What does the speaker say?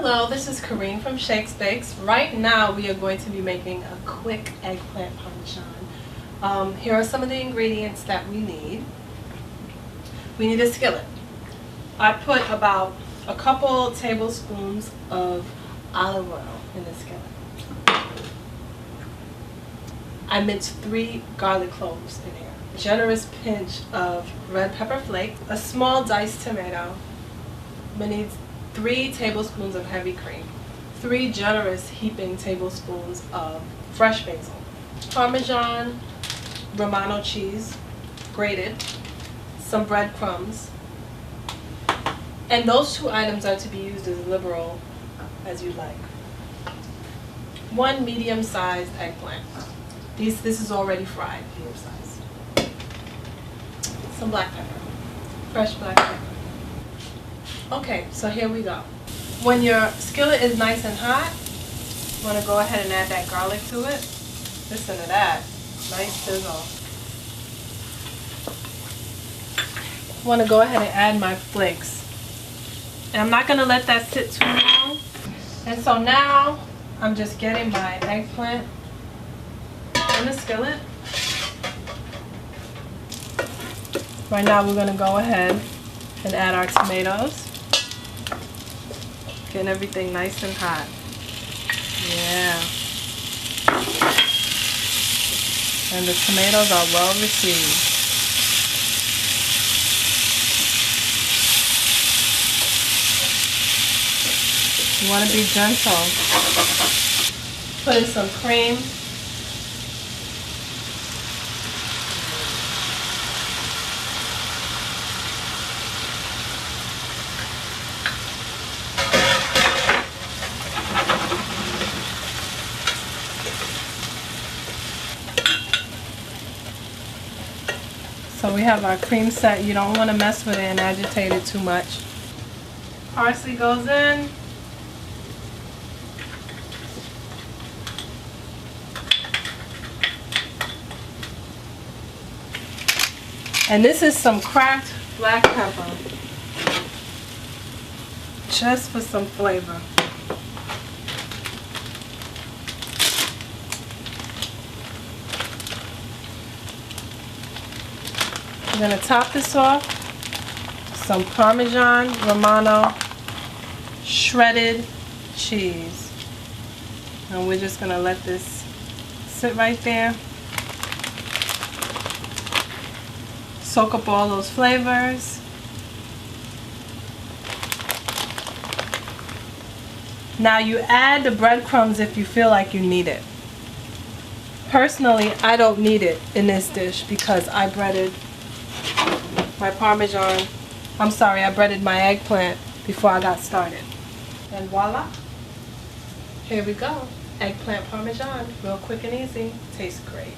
Hello, this is Kareen from Shakes Bakes. Right now we are going to be making a quick eggplant parmesan. Here are some of the ingredients that we need. We need a skillet. I put about a couple tablespoons of olive oil in the skillet. I minced 3 garlic cloves in here. A generous pinch of red pepper flake, a small diced tomato. We need 3 tablespoons of heavy cream, 3 generous heaping tablespoons of fresh basil, Parmesan Romano cheese, grated, some breadcrumbs, and those 2 items are to be used as liberal as you like. 1 medium-sized eggplant. This is already fried, medium-sized. Some black pepper, fresh black pepper. Okay, so here we go. When your skillet is nice and hot, you want to go ahead and add that garlic to it. Listen to that. Nice sizzle. I want to go ahead and add my flakes. And I'm not going to let that sit too long. And so now I'm just getting my eggplant in the skillet. Right now we're going to go ahead and add our tomatoes. Getting everything nice and hot. Yeah. And the tomatoes are well received. You want to be gentle. Put in some cream. So we have our cream set. You don't want to mess with it and agitate it too much. Parsley goes in. And this is some cracked black pepper. Just for some flavor. I'm going to top this off with some Parmesan Romano shredded cheese. And we're just going to let this sit right there. Soak up all those flavors. Now you add the breadcrumbs if you feel like you need it. Personally, I don't need it in this dish because I breaded my I breaded my eggplant before I got started. And voila, here we go. Eggplant parmesan, real quick and easy, tastes great.